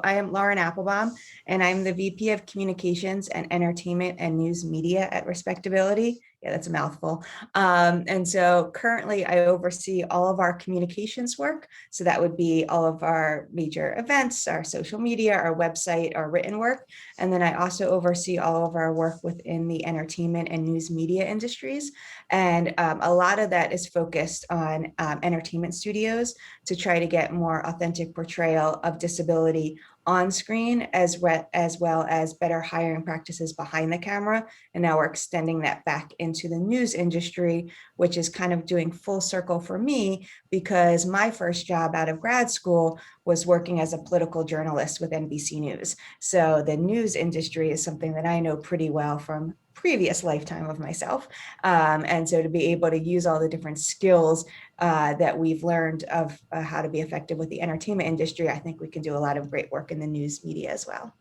I am Lauren Appelbaum, and I'm the VP of Communications and Entertainment and News Media at Respectability. Yeah, that's a mouthful. And so currently I oversee all of our communications work. So that would be all of our major events, our social media, our website, our written work. And then I also oversee all of our work within the entertainment and news media industries. And a lot of that is focused on entertainment studios to try to get more authentic portrayal of disability on screen, as well as better hiring practices behind the camera. And now we're extending that back into the news industry, which is kind of doing full circle for me, because my first job out of grad school was working as a political journalist with NBC News. So the news industry is something that I know pretty well from previous lifetime of myself. And so to be able to use all the different skills that we've learned of how to be effective with the entertainment industry, I think we can do a lot of great work in the news media as well.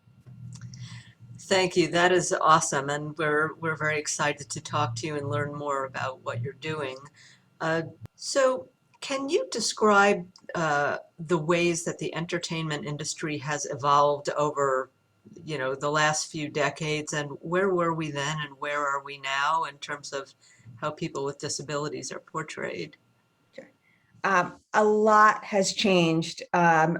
Thank you. That is awesome. And we're very excited to talk to you and learn more about what you're doing. So can you describe the ways that the entertainment industry has evolved over, the last few decades, and where were we then and where are we now in terms of how people with disabilities are portrayed? Sure. A lot has changed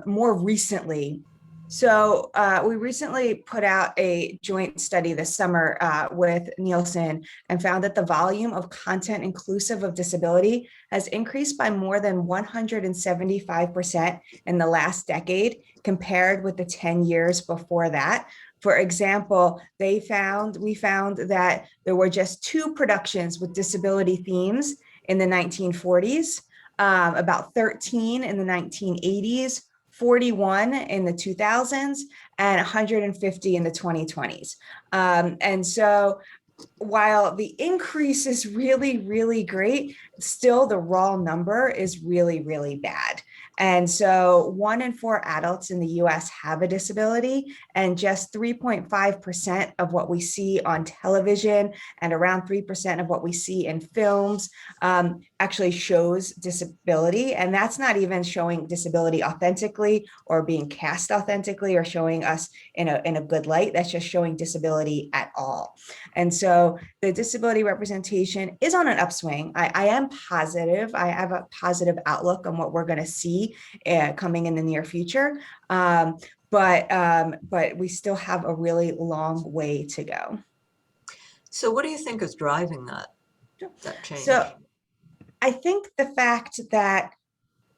more recently. So we recently put out a joint study this summer with Nielsen and found that the volume of content inclusive of disability has increased by more than 175% in the last decade compared with the 10 years before that. For example, we found that there were just 2 productions with disability themes in the 1940s, about 13 in the 1980s, 41 in the 2000s, and 150 in the 2020s. And so while the increase is really, really great, still the raw number is really, really bad. And so 1 in 4 adults in the US have a disability, and just 3.5% of what we see on television and around 3% of what we see in films actually shows disability. And that's not even showing disability authentically or being cast authentically or showing us in a good light. That's just showing disability at all. And so the disability representation is on an upswing. I am positive. I have a positive outlook on what we're going to see coming in the near future. But we still have a really long way to go. So what do you think is driving that change? So I think the fact that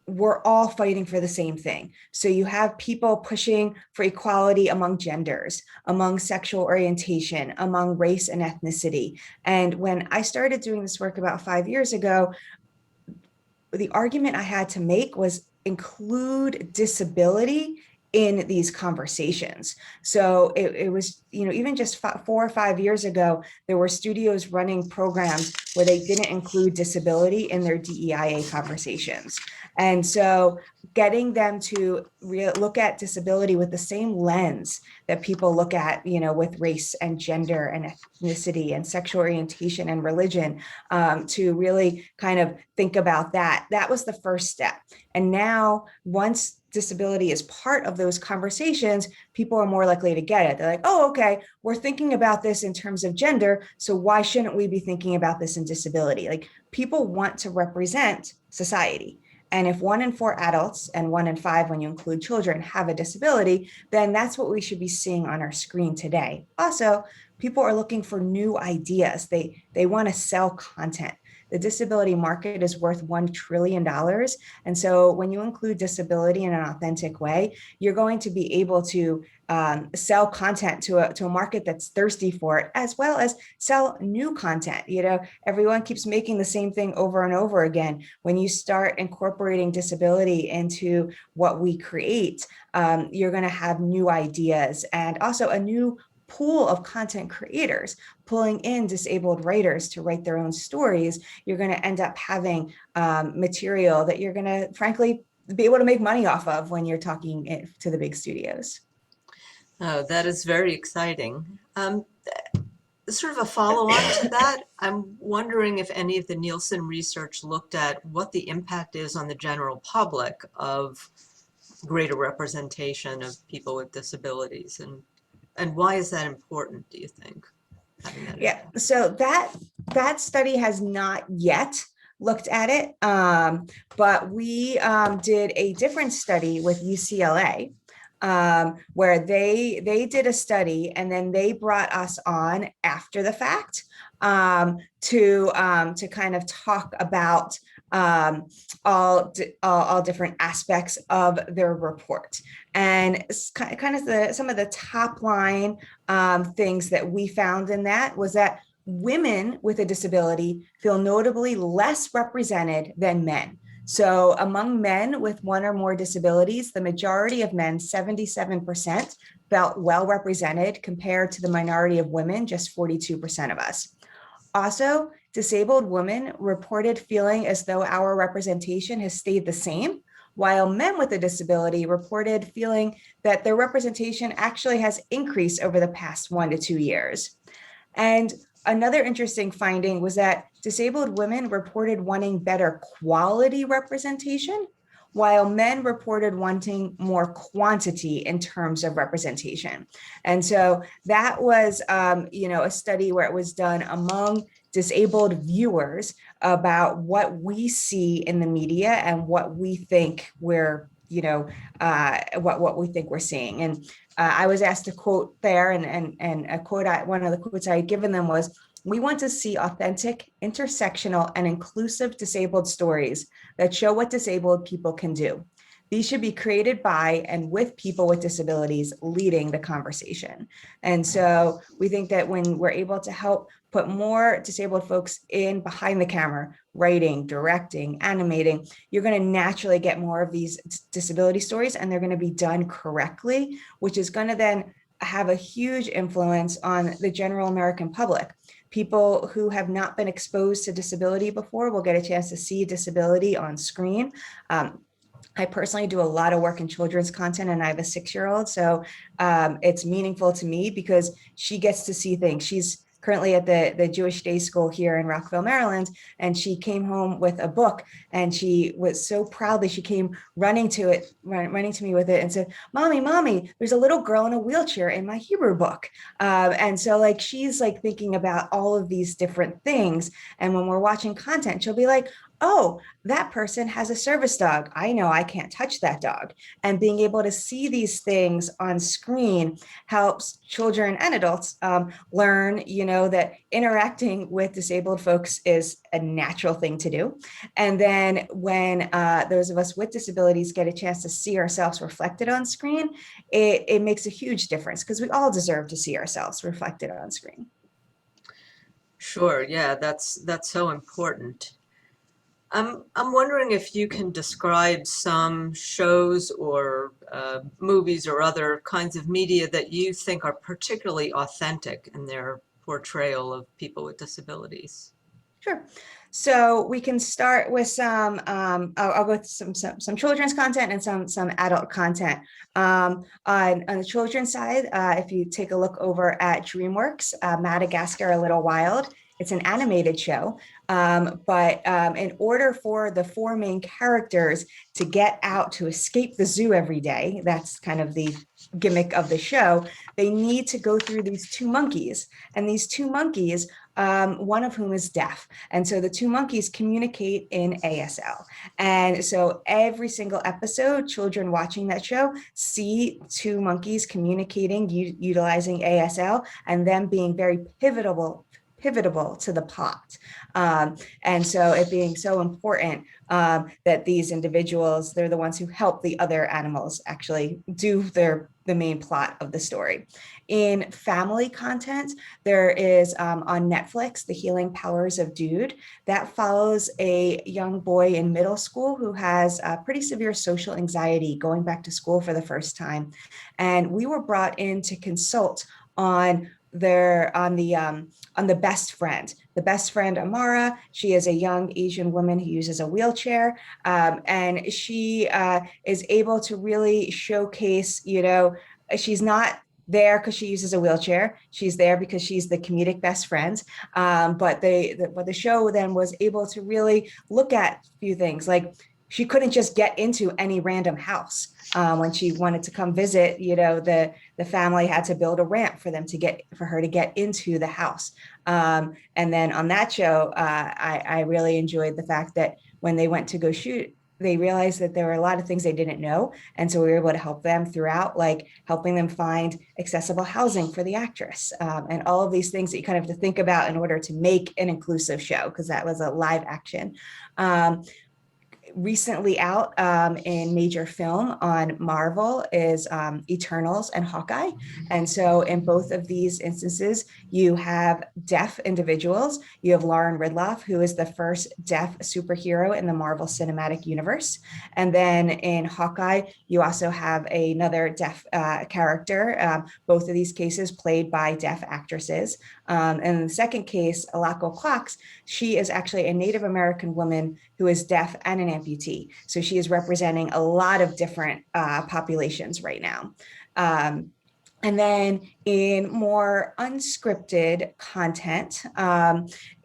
we're all fighting for the same thing. So you have people pushing for equality among genders, among sexual orientation, among race and ethnicity. And when I started doing this work about 5 years ago, the argument I had to make was include disability in these conversations. So it was, even just 4 or 5 years ago, there were studios running programs where they didn't include disability in their DEIA conversations. And so getting them to look at disability with the same lens that people look at, with race and gender and ethnicity and sexual orientation and religion, to really kind of think about that. That was the first step. And now, once disability is part of those conversations, people are more likely to get it. They're like, oh, okay, we're thinking about this in terms of gender, so why shouldn't we be thinking about this in disability? Like, people want to represent society. And if 1 in 4 adults and 1 in 5, when you include children, have a disability, then that's what we should be seeing on our screen today. Also, people are looking for new ideas. They want to sell content. The disability market is worth $1 trillion. And so when you include disability in an authentic way, you're going to be able to sell content to a market that's thirsty for it, as well as sell new content. Everyone keeps making the same thing over and over again. When you start incorporating disability into what we create, you're going to have new ideas and also a new pool of content creators pulling in disabled writers to write their own stories. You're going to end up having material that you're going to, frankly, be able to make money off of when you're talking to the big studios. Oh, that is very exciting. Sort of a follow-on to that, I'm wondering if any of the Nielsen research looked at what the impact is on the general public of greater representation of people with disabilities, and why is that important, do you think, having that Yeah, impact? so that study has not yet looked at it, but we did a different study with UCLA, where they did a study and then they brought us on after the fact, to kind of talk about all different aspects of their report. And kind of some of the top line things that we found in that was that women with a disability feel notably less represented than men. So among men with one or more disabilities, the majority of men, 77%, felt well represented compared to the minority of women, just 42% of us. Also, disabled women reported feeling as though our representation has stayed the same, while men with a disability reported feeling that their representation actually has increased over the past 1 to 2 years. And another interesting finding was that disabled women reported wanting better quality representation, while men reported wanting more quantity in terms of representation. And so that was, a study where it was done among disabled viewers about what we see in the media and what we think what we think we're seeing. And I was asked a quote there, and a quote, one of the quotes I had given them was, "We want to see authentic, intersectional, and inclusive disabled stories that show what disabled people can do. These should be created by and with people with disabilities leading the conversation." And so we think that when we're able to help put more disabled folks in behind the camera, writing, directing, animating, you're going to naturally get more of these disability stories, and they're going to be done correctly, which is going to then have a huge influence on the general American public. People who have not been exposed to disability before will get a chance to see disability on screen. I personally do a lot of work in children's content, and I have a 6-year-old. So it's meaningful to me because she gets to see things. She's currently at the Jewish Day School here in Rockville, Maryland, and she came home with a book, and she was so proudly, she came running to me with it and said, Mommy, there's a little girl in a wheelchair in my Hebrew book. And so like, she's like thinking about all of these different things. And when we're watching content, she'll be like, oh, that person has a service dog. I know I can't touch that dog. And being able to see these things on screen helps children and adults learn, that interacting with disabled folks is a natural thing to do. And then when those of us with disabilities get a chance to see ourselves reflected on screen, it makes a huge difference because we all deserve to see ourselves reflected on screen. Sure, yeah, that's so important. I'm wondering if you can describe some shows or movies or other kinds of media that you think are particularly authentic in their portrayal of people with disabilities. Sure. So we can start with some, I'll go with some children's content and some adult content. On the children's side, if you take a look over at DreamWorks, Madagascar, A Little Wild, it's an animated show. But in order for the 4 main characters to get out to escape the zoo every day, that's kind of the gimmick of the show, they need to go through these 2 monkeys. And these 2 monkeys, one of whom is deaf. And so the 2 monkeys communicate in ASL. And so every single episode, children watching that show see 2 monkeys communicating, utilizing ASL, and them being very pivotal to the plot. And so it being so important that these individuals, they're the ones who help the other animals actually do the main plot of the story. In family content, there is on Netflix, The Healing Powers of Dude, that follows a young boy in middle school who has pretty severe social anxiety going back to school for the first time. And we were brought in to consult on the best friend. The best friend, Amara, she is a young Asian woman who uses a wheelchair, and she is able to really showcase, she's not there because she uses a wheelchair. She's there because she's the comedic best friend. But the show then was able to really look at a few things like, she couldn't just get into any random house. When she wanted to come visit, the family had to build a ramp for her to get into the house. And then on that show, I really enjoyed the fact that when they went to go shoot, they realized that there were a lot of things they didn't know. And so we were able to help them throughout, like helping them find accessible housing for the actress, and all of these things that you kind of have to think about in order to make an inclusive show, because that was a live action. Recently out in major film on Marvel is Eternals and Hawkeye. And so in both of these instances, you have deaf individuals. You have Lauren Ridloff, who is the first deaf superhero in the Marvel Cinematic Universe. And then in Hawkeye, you also have another deaf character, both of these cases played by deaf actresses. And in the second case, Alako Cox, she is actually a Native American woman who is deaf and an amputee. So she is representing a lot of different populations right now. And then in more unscripted content,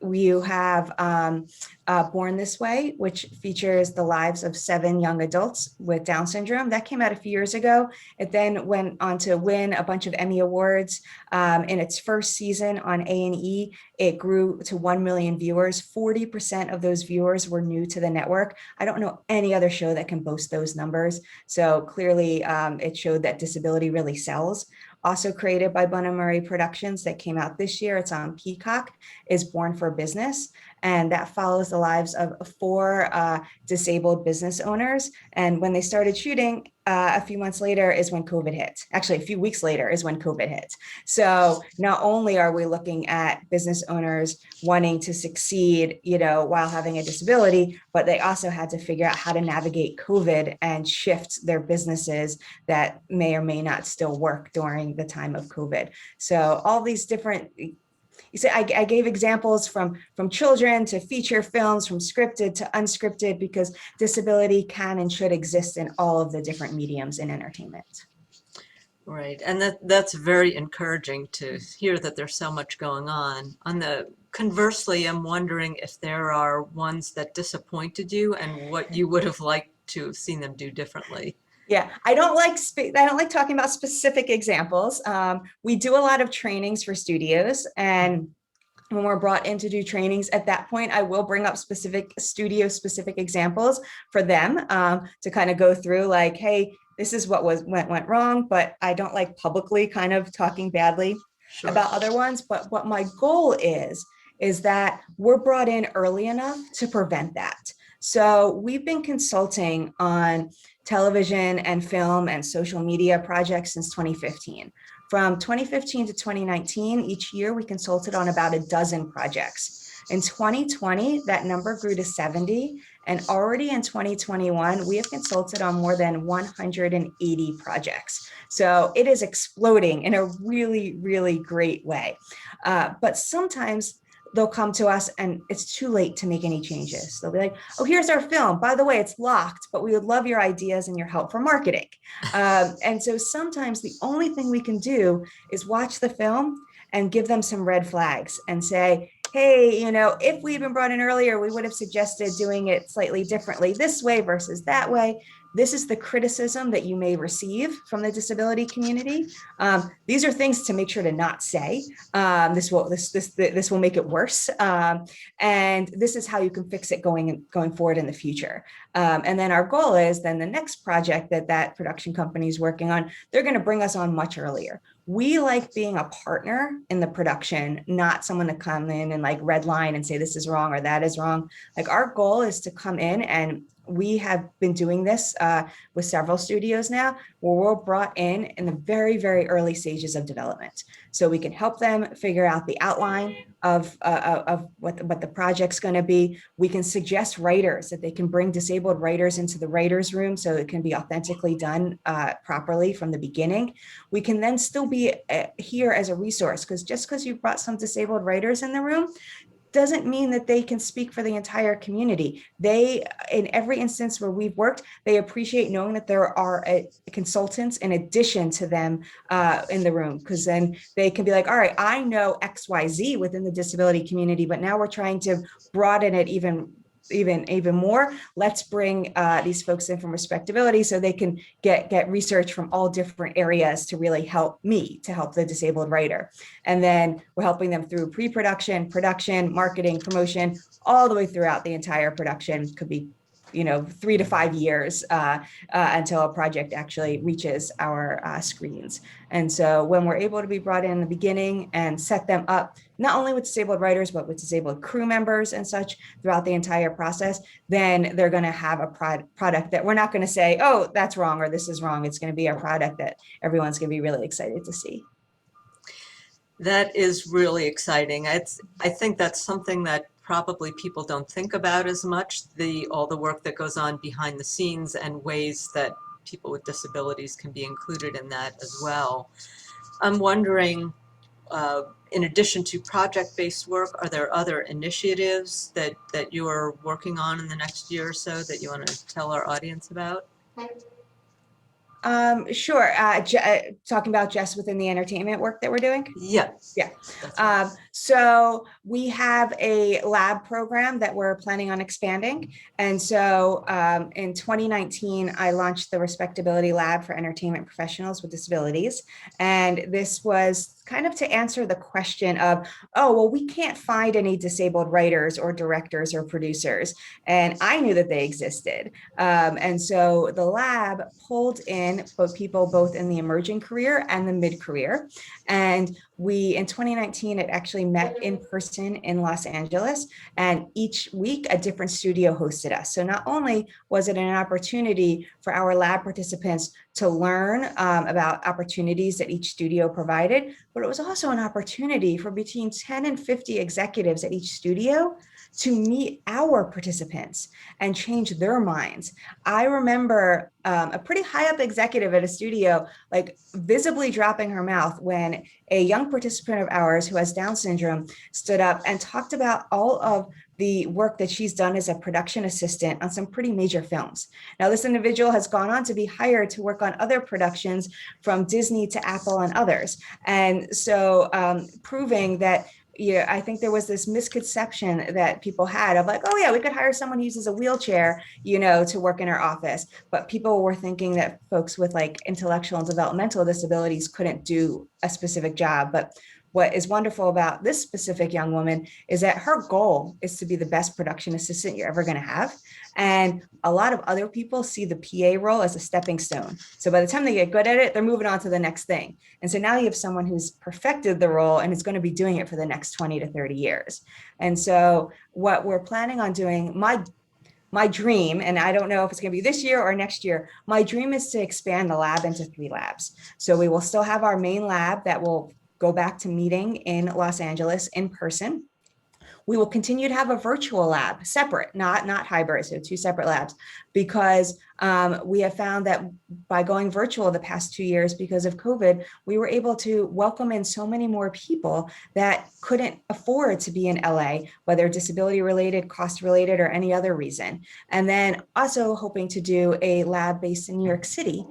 you have Born This Way, which features the lives of 7 young adults with Down syndrome. That came out a few years ago. It then went on to win a bunch of Emmy Awards. In its first season on A&E, it grew to 1 million viewers. 40% of those viewers were new to the network. I don't know any other show that can boast those numbers. So clearly it showed that disability really sells. Also created by Bunna Murray Productions, that came out this year. It's on Peacock, is Born for Business. And that follows the lives of 4 disabled business owners. And when they started shooting, a few months later is when COVID hit. Actually, a few weeks later is when COVID hit. So not only are we looking at business owners wanting to succeed, while having a disability, but they also had to figure out how to navigate COVID and shift their businesses that may or may not still work during the time of COVID. So all these different, you say, I gave examples from children to feature films, from scripted to unscripted, because disability can and should exist in all of the different mediums in entertainment. Right, and that's very encouraging to hear that there's so much going on. Conversely, I'm wondering if there are ones that disappointed you and what you would have liked to have seen them do differently. Yeah, I don't like talking about specific examples. We do a lot of trainings for studios, and when we're brought in to do trainings, at that point, I will bring up specific examples for them to kind of go through, like, hey, this is what went wrong, but I don't like publicly kind of talking badly about other ones. But what my goal is that we're brought in early enough to prevent that. So we've been consulting on television and film and social media projects since 2015. From 2015 to 2019, each year we consulted on about a dozen projects. In 2020, that number grew to 70, and already in 2021, we have consulted on more than 180 projects. So it is exploding in a really, really great way. But sometimes they'll come to us and it's too late to make any changes. They'll be like, oh, here's our film. By the way, it's locked, but we would love your ideas and your help for marketing. And so sometimes the only thing we can do is watch the film and give them some red flags and say, hey, if we'd been brought in earlier, we would have suggested doing it slightly differently this way versus that way. This is the criticism that you may receive from the disability community. These are things to make sure to not say. This will make it worse. And this is how you can fix it going forward in the future. And then our goal is then the next project that production company is working on, they're going to bring us on much earlier. We like being a partner in the production, not someone to come in and like red line and say this is wrong or that is wrong. Like our goal is to come in, and we have been doing this with several studios now, where we're brought in the very, very early stages of development. So we can help them figure out the outline of what the project's going to be. We can suggest writers, that they can bring disabled writers into the writer's room so it can be authentically done properly from the beginning. We can then still be here as a resource, because just because you've brought some disabled writers in the room doesn't mean that they can speak for the entire community. They, in every instance where we've worked, they appreciate knowing that there are consultants in addition to them in the room, because then they can be like, all right, I know XYZ within the disability community, but now we're trying to broaden it even even more. Let's bring these folks in from Respectability so they can get research from all different areas to really help me, to help the disabled writer. And then we're helping them through pre-production, production, marketing, promotion, all the way throughout the entire production. Could be 3 to 5 years until a project actually reaches our screens. And so when we're able to be brought in the beginning and set them up, not only with disabled writers, but with disabled crew members and such throughout the entire process, then they're going to have a product that we're not going to say, oh, that's wrong, or this is wrong. It's going to be a product that everyone's going to be really excited to see. That is really exciting. I think that's something that probably people don't think about as much, all the work that goes on behind the scenes and ways that people with disabilities can be included in that as well. I'm wondering, in addition to project-based work, are there other initiatives that you are working on in the next year or so that you want to tell our audience about? Sure. Talking about just within the entertainment work that we're doing? Yeah. Yeah. Right. So we have a lab program that we're planning on expanding. And so in 2019, I launched the Respectability Lab for entertainment professionals with disabilities. And this was kind of to answer the question of, oh, well, we can't find any disabled writers or directors or producers. And I knew that they existed. And so the lab pulled in people both in the emerging career and the mid-career. And in 2019, it actually met in person in Los Angeles, and each week a different studio hosted us. So not only was it an opportunity for our lab participants to learn about opportunities that each studio provided, but it was also an opportunity for between 10 and 50 executives at each studio to meet our participants and change their minds. I remember a pretty high up executive at a studio, like visibly dropping her mouth when a young participant of ours who has Down syndrome stood up and talked about all of the work that she's done as a production assistant on some pretty major films. Now, this individual has gone on to be hired to work on other productions from Disney to Apple and others. And so proving that, I think there was this misconception that people had of like, oh yeah, we could hire someone who uses a wheelchair, to work in our office. But people were thinking that folks with like intellectual and developmental disabilities couldn't do a specific job. But what is wonderful about this specific young woman is that her goal is to be the best production assistant you're ever going to have. And a lot of other people see the PA role as a stepping stone. So by the time they get good at it, they're moving on to the next thing. And so now you have someone who's perfected the role and is going to be doing it for the next 20 to 30 years. And so what we're planning on doing, my dream, and I don't know if it's going to be this year or next year, my dream is to expand the lab into 3 labs. So we will still have our main lab that will go back to meeting in Los Angeles in person. We will continue to have a virtual lab, separate, not hybrid, so 2 separate labs, because we have found that by going virtual the past 2 years because of COVID, we were able to welcome in so many more people that couldn't afford to be in LA, whether disability related, cost related, or any other reason. And then also hoping to do a lab based in New York City,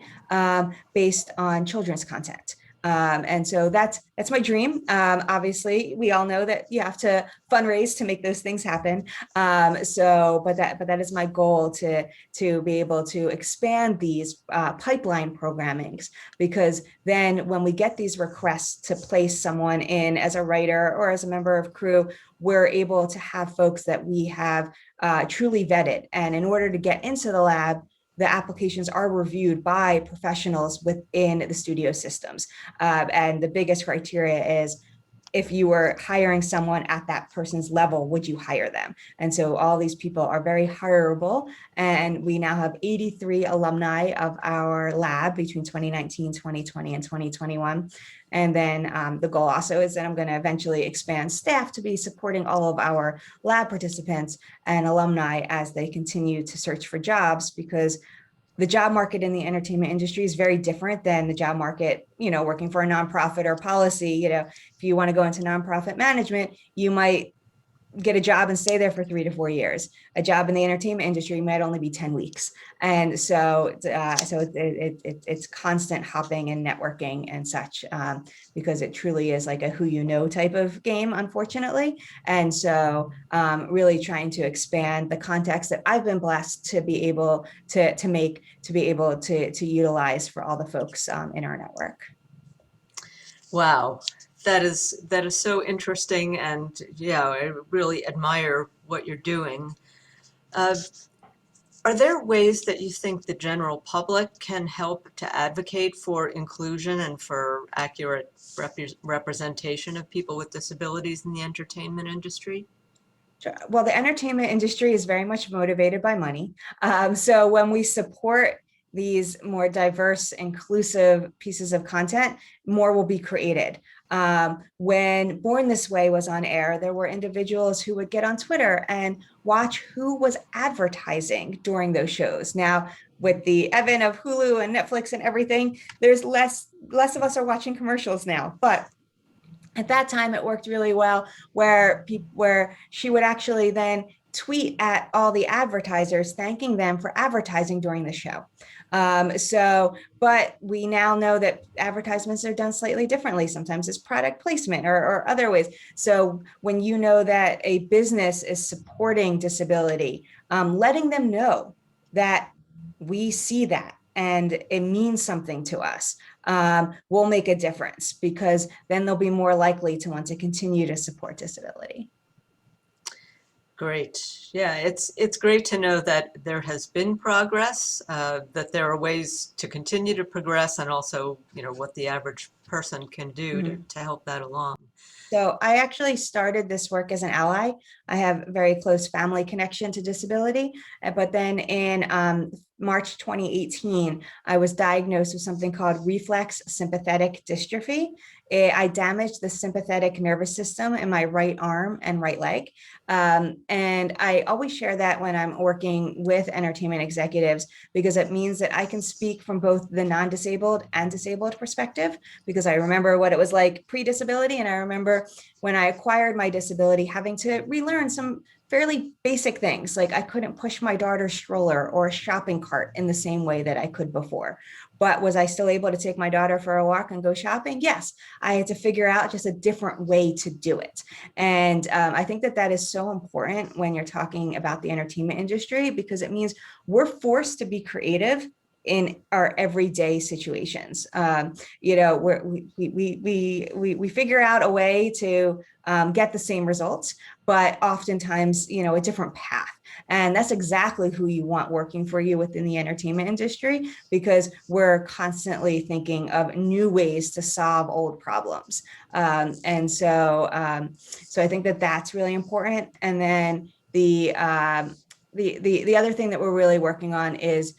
based on children's content. And so that's my dream. Obviously, we all know that you have to fundraise to make those things happen. But that is my goal, to be able to expand these pipeline programmings, because then when we get these requests to place someone in as a writer or as a member of crew, we're able to have folks that we have truly vetted. And in order to get into the lab, the applications are reviewed by professionals within the studio systems. And the biggest criteria is, if you were hiring someone at that person's level, would you hire them? And so all these people are very hireable. And we now have 83 alumni of our lab between 2019, 2020, and 2021. And then the goal also is that I'm going to eventually expand staff to be supporting all of our lab participants and alumni as they continue to search for jobs, because the job market in the entertainment industry is very different than the job market, working for a nonprofit or policy. If you want to go into nonprofit management, you might get a job and stay there for 3 to 4 years. A job in the entertainment industry might only be 10 weeks. And so, it's constant hopping and networking and such, because it truly is like a who you know type of game, unfortunately. And so, really trying to expand the context that I've been blessed to be able to utilize for all the folks in our network. Wow, that is so interesting, and yeah, I really admire what you're doing. Uh, are there ways that you think the general public can help to advocate for inclusion and for accurate representation of people with disabilities in the entertainment industry? Sure. Well, the entertainment industry is very much motivated by money. So when we support these more diverse, inclusive pieces of content, more will be created. When Born This Way was on air, there were individuals who would get on Twitter and watch who was advertising during those shows. Now, with the advent of Hulu and Netflix and everything, there's less of us are watching commercials now, but at that time it worked really well, where she would actually then tweet at all the advertisers thanking them for advertising during the show. But we now know that advertisements are done slightly differently. Sometimes it's product placement or other ways. So when you know that a business is supporting disability, letting them know that we see that and it means something to us, will make a difference, because then they'll be more likely to want to continue to support disability. Great. Yeah, it's great to know that there has been progress, that there are ways to continue to progress, and also, you know, what the average person can do to help that along. So I actually started this work as an ally. I have a very close family connection to disability, but then in March 2018, I was diagnosed with something called reflex sympathetic dystrophy. I damaged the sympathetic nervous system in my right arm and right leg. And I always share that when I'm working with entertainment executives, because it means that I can speak from both the non-disabled and disabled perspective, because I remember what it was like pre-disability. And I remember when I acquired my disability, having to relearn some fairly basic things, like I couldn't push my daughter's stroller or a shopping cart in the same way that I could before. But was I still able to take my daughter for a walk and go shopping? Yes. I had to figure out just a different way to do it. And I think that that is so important when you're talking about the entertainment industry, because it means we're forced to be creative in our everyday situations. You know, we figure out a way to get the same results, but oftentimes, you know, a different path. And that's exactly who you want working for you within the entertainment industry, because we're constantly thinking of new ways to solve old problems. So I think that that's really important. And then the other thing that we're really working on is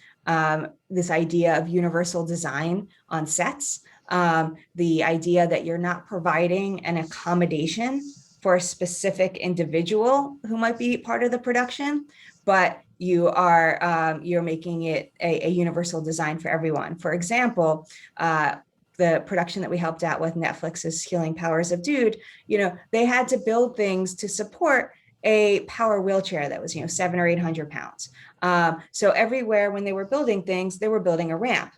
this idea of universal design on sets. The idea that you're not providing an accommodation for a specific individual who might be part of the production, but you're making it a universal design for everyone. For example, the production that we helped out with, Netflix's Healing Powers of Dude, you know, they had to build things to support a power wheelchair that was, you know, 700 or 800 pounds. So everywhere when they were building things, they were building a ramp.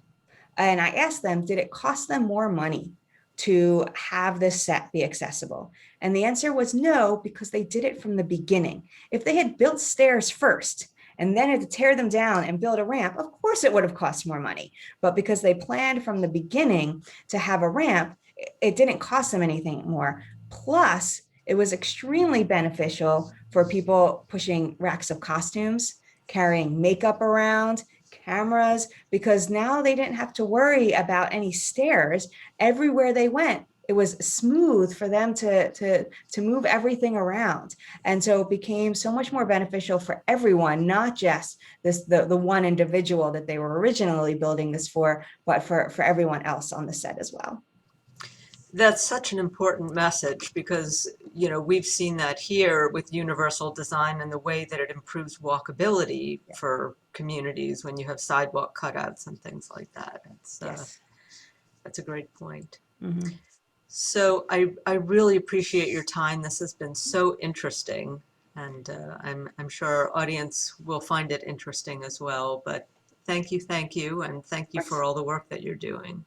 And I asked them, did it cost them more money to have this set be accessible? And the answer was no, because they did it from the beginning. If they had built stairs first and then had to tear them down and build a ramp, of course it would have cost more money. But because they planned from the beginning to have a ramp, it didn't cost them anything more. Plus, it was extremely beneficial for people pushing racks of costumes, carrying makeup around, cameras, because now they didn't have to worry about any stairs. Everywhere they went, it was smooth for them to move everything around. And so it became so much more beneficial for everyone, not just the one individual that they were originally building this for, but for everyone else on the set as well. That's such an important message, because, you know, we've seen that here with universal design and the way that it improves walkability for communities when you have sidewalk cutouts and things like that. Yes. That's a great point. Mm-hmm. So I really appreciate your time. This has been so interesting, and I'm sure our audience will find it interesting as well. But thank you, and thank you for all the work that you're doing.